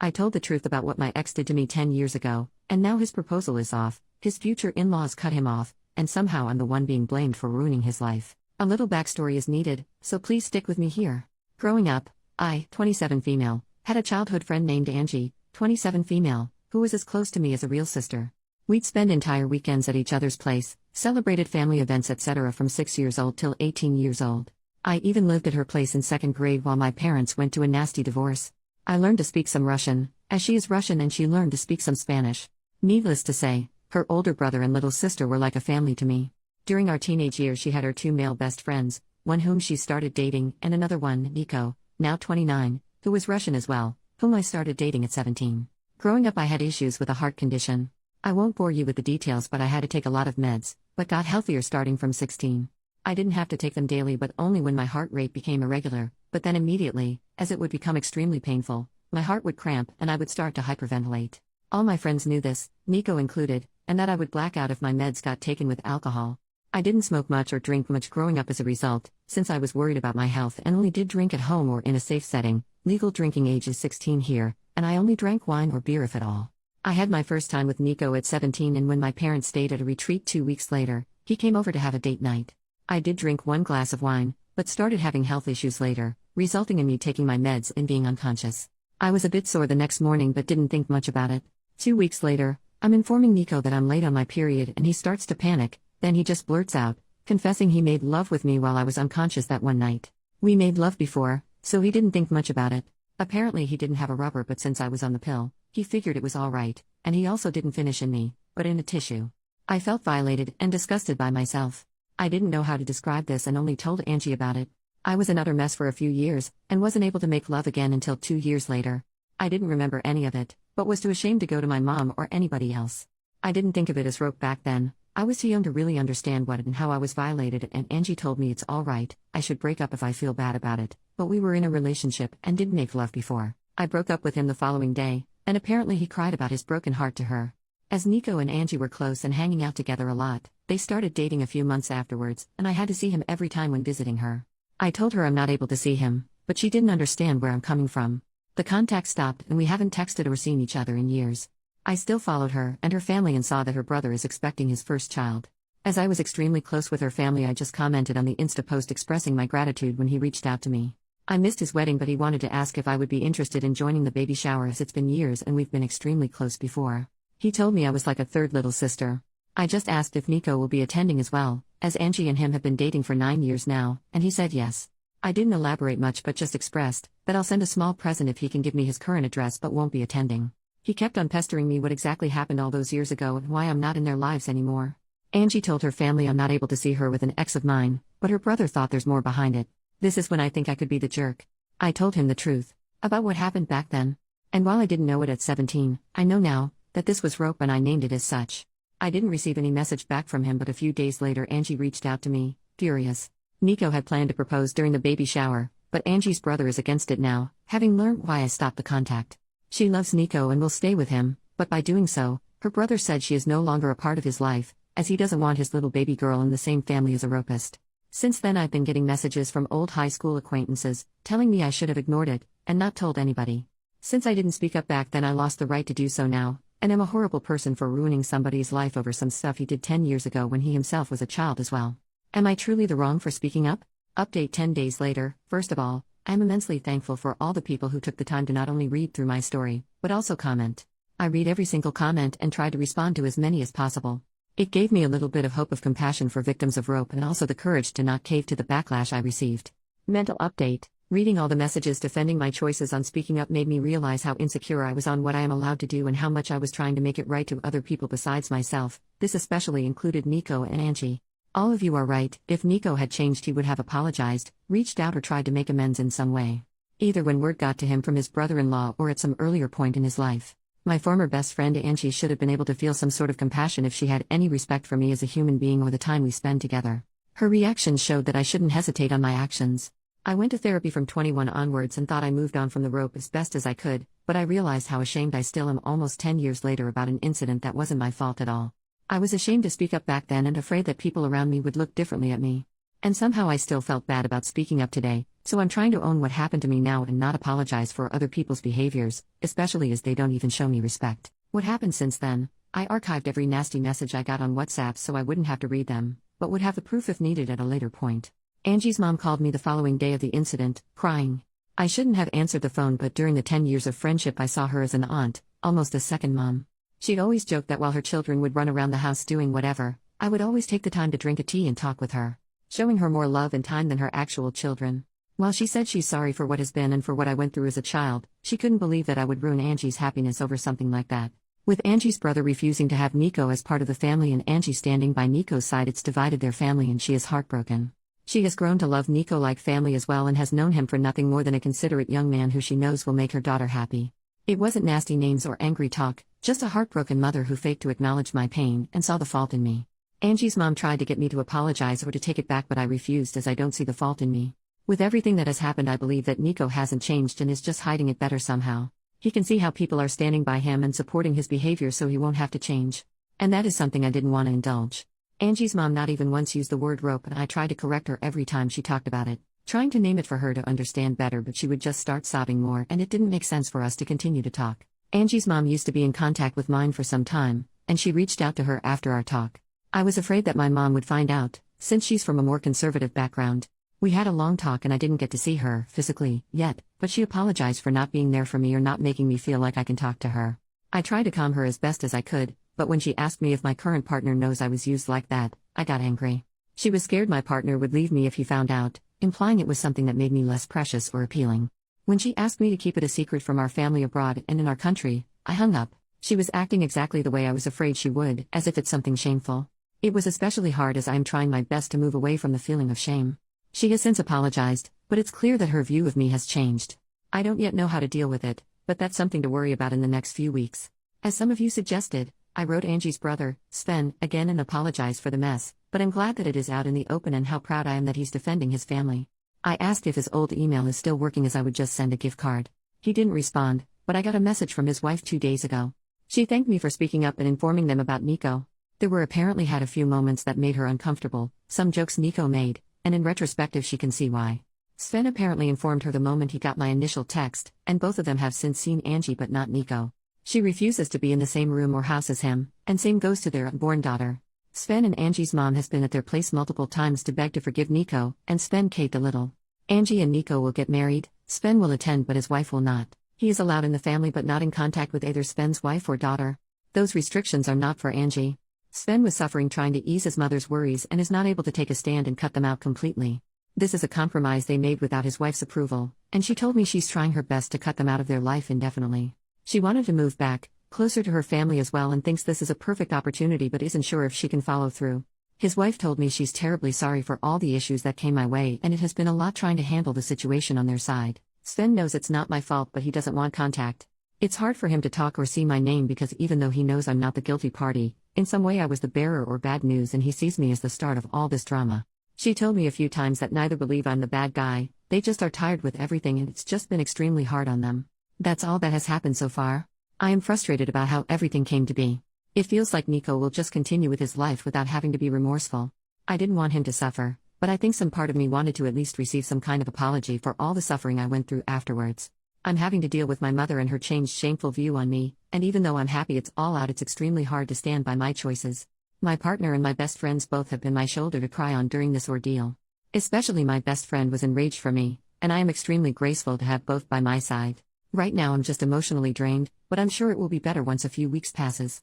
I told the truth about what my ex did to me 10 years ago, and now his proposal is off, his future in-laws cut him off, and somehow I'm the one being blamed for ruining his life. A little backstory is needed, so please stick with me here. Growing up, I, 27 female, had a childhood friend named Angie, 27 female, who was as close to me as a real sister. We'd spend entire weekends at each other's place, celebrated family events etc. from 6 years old till 18 years old. I even lived at her place in 2nd grade while my parents went to a nasty divorce. I learned to speak some Russian, as she is Russian, and she learned to speak some Spanish. Needless to say, her older brother and little sister were like a family to me. During our teenage years she had her 2 male best friends, one whom she started dating and another one, Nico, now 29, who was Russian as well, whom I started dating at 17. Growing up I had issues with a heart condition. I won't bore you with the details, but I had to take a lot of meds, but got healthier starting from 16. I didn't have to take them daily but only when my heart rate became irregular, but then immediately, as it would become extremely painful, my heart would cramp and I would start to hyperventilate. All my friends knew this, Nico included, and that I would black out if my meds got taken with alcohol. I didn't smoke much or drink much growing up as a result, since I was worried about my health and only did drink at home or in a safe setting. Legal drinking age is 16 here, and I only drank wine or beer if at all. I had my first time with Nico at 17, and when my parents stayed at a retreat 2 weeks later, he came over to have a date night. I did drink 1 glass of wine, but started having health issues later, resulting in me taking my meds and being unconscious. I was a bit sore the next morning but didn't think much about it. 2 weeks later, I'm informing Nico that I'm late on my period and he starts to panic, then he just blurts out, confessing he made love with me while I was unconscious that one night. We made love before, so he didn't think much about it. Apparently he didn't have a rubber, but since I was on the pill, he figured it was alright, and he also didn't finish in me, but in a tissue. I felt violated and disgusted by myself. I didn't know how to describe this and only told Angie about it. I was an utter mess for a few years, and wasn't able to make love again until 2 years later. I didn't remember any of it, but was too ashamed to go to my mom or anybody else. I didn't think of it as rope back then. I was too young to really understand what and how I was violated, and Angie told me it's alright, I should break up if I feel bad about it, but we were in a relationship and didn't make love before. I broke up with him the following day, and apparently he cried about his broken heart to her. As Nico and Angie were close and hanging out together a lot, they started dating a few months afterwards, and I had to see him every time when visiting her. I told her I'm not able to see him, but she didn't understand where I'm coming from. The contact stopped and we haven't texted or seen each other in years. I still followed her and her family and saw that her brother is expecting his first child. As I was extremely close with her family, I just commented on the Insta post expressing my gratitude when he reached out to me. I missed his wedding, but he wanted to ask if I would be interested in joining the baby shower, as it's been years and we've been extremely close before. He told me I was like a third little sister. I just asked if Nico will be attending as well, as Angie and him have been dating for 9 years now, and he said yes. I didn't elaborate much but just expressed that I'll send a small present if he can give me his current address but won't be attending. He kept on pestering me what exactly happened all those years ago and why I'm not in their lives anymore. Angie told her family I'm not able to see her with an ex of mine, but her brother thought there's more behind it. This is when I think I could be the jerk. I told him the truth about what happened back then. And while I didn't know it at 17, I know now that this was rope and I named it as such. I didn't receive any message back from him, but a few days later Angie reached out to me, furious. Nico had planned to propose during the baby shower, but Angie's brother is against it now, having learned why I stopped the contact. She loves Nico and will stay with him, but by doing so, her brother said she is no longer a part of his life, as he doesn't want his little baby girl in the same family as a rapist. Since then I've been getting messages from old high school acquaintances, telling me I should have ignored it, and not told anybody. Since I didn't speak up back then, I lost the right to do so now, and am a horrible person for ruining somebody's life over some stuff he did 10 years ago when he himself was a child as well. Am I truly the wrong for speaking up? Update 10 days later. First of all, I am immensely thankful for all the people who took the time to not only read through my story, but also comment. I read every single comment and try to respond to as many as possible. It gave me a little bit of hope of compassion for victims of rope and also the courage to not cave to the backlash I received. Mental update. Reading all the messages defending my choices on speaking up made me realize how insecure I was on what I am allowed to do and how much I was trying to make it right to other people besides myself. This especially included Nico and Angie. All of you are right. If Nico had changed, he would have apologized, reached out, or tried to make amends in some way. Either when word got to him from his brother-in-law or at some earlier point in his life. My former best friend Angie should have been able to feel some sort of compassion if she had any respect for me as a human being or the time we spend together. Her reactions showed that I shouldn't hesitate on my actions. I went to therapy from 21 onwards and thought I moved on from the rope as best as I could, but I realized how ashamed I still am almost 10 years later about an incident that wasn't my fault at all. I was ashamed to speak up back then and afraid that people around me would look differently at me. And somehow I still felt bad about speaking up today, so I'm trying to own what happened to me now and not apologize for other people's behaviors, especially as they don't even show me respect. What happened since then? I archived every nasty message I got on WhatsApp so I wouldn't have to read them, but would have the proof if needed at a later point. Angie's mom called me the following day of the incident, crying. I shouldn't have answered the phone, but during the 10 years of friendship I saw her as an aunt, almost a second mom. She'd always joked that while her children would run around the house doing whatever, I would always take the time to drink a tea and talk with her, showing her more love and time than her actual children. While she said she's sorry for what has been and for what I went through as a child, she couldn't believe that I would ruin Angie's happiness over something like that. With Angie's brother refusing to have Nico as part of the family and Angie standing by Nico's side, it's divided their family and she is heartbroken. She has grown to love Nico like family as well and has known him for nothing more than a considerate young man who she knows will make her daughter happy. It wasn't nasty names or angry talk, just a heartbroken mother who faked to acknowledge my pain and saw the fault in me. Angie's mom tried to get me to apologize or to take it back, but I refused as I don't see the fault in me. With everything that has happened, I believe that Nico hasn't changed and is just hiding it better somehow. He can see how people are standing by him and supporting his behavior, so he won't have to change. And that is something I didn't want to indulge. Angie's mom not even once used the word rope, and I tried to correct her every time she talked about it, trying to name it for her to understand better, but she would just start sobbing more and it didn't make sense for us to continue to talk. Angie's mom used to be in contact with mine for some time, and she reached out to her after our talk. I was afraid that my mom would find out, since she's from a more conservative background. We had a long talk and I didn't get to see her, physically, yet, but she apologized for not being there for me or not making me feel like I can talk to her. I tried to calm her as best as I could, but when she asked me if my current partner knows I was used like that, I got angry. She was scared my partner would leave me if he found out, implying it was something that made me less precious or appealing. When she asked me to keep it a secret from our family abroad and in our country, I hung up. She was acting exactly the way I was afraid she would, as if it's something shameful. It was especially hard as I am trying my best to move away from the feeling of shame. She has since apologized, but it's clear that her view of me has changed. I don't yet know how to deal with it, but that's something to worry about in the next few weeks. As some of you suggested, I wrote Angie's brother, Sven, again and apologized for the mess, but I'm glad that it is out in the open and how proud I am that he's defending his family. I asked if his old email is still working as I would just send a gift card. He didn't respond, but I got a message from his wife 2 days ago. She thanked me for speaking up and informing them about Nico. There were apparently had a few moments that made her uncomfortable, some jokes Nico made, and in retrospective she can see why. Sven apparently informed her the moment he got my initial text, and both of them have since seen Angie but not Nico. She refuses to be in the same room or house as him, and same goes to their unborn daughter. Sven and Angie's mom has been at their place multiple times to beg to forgive Nico, and Sven caved a little. Angie and Nico will get married, Sven will attend but his wife will not. He is allowed in the family but not in contact with either Sven's wife or daughter. Those restrictions are not for Angie. Sven was suffering trying to ease his mother's worries and is not able to take a stand and cut them out completely. This is a compromise they made without his wife's approval, and she told me she's trying her best to cut them out of their life indefinitely. She wanted to move back, closer to her family as well, and thinks this is a perfect opportunity but isn't sure if she can follow through. His wife told me she's terribly sorry for all the issues that came my way and it has been a lot trying to handle the situation on their side. Sven knows it's not my fault but he doesn't want contact. It's hard for him to talk or see my name because even though he knows I'm not the guilty party, in some way I was the bearer or bad news and he sees me as the start of all this drama. She told me a few times that neither believe I'm the bad guy, they just are tired with everything and it's just been extremely hard on them. That's all that has happened so far. I am frustrated about how everything came to be. It feels like Nico will just continue with his life without having to be remorseful. I didn't want him to suffer, but I think some part of me wanted to at least receive some kind of apology for all the suffering I went through afterwards. I'm having to deal with my mother and her changed shameful view on me, and even though I'm happy it's all out, it's extremely hard to stand by my choices. My partner and my best friends both have been my shoulder to cry on during this ordeal. Especially my best friend was enraged for me, and I am extremely grateful to have both by my side. Right now I'm just emotionally drained, but I'm sure it will be better once a few weeks passes.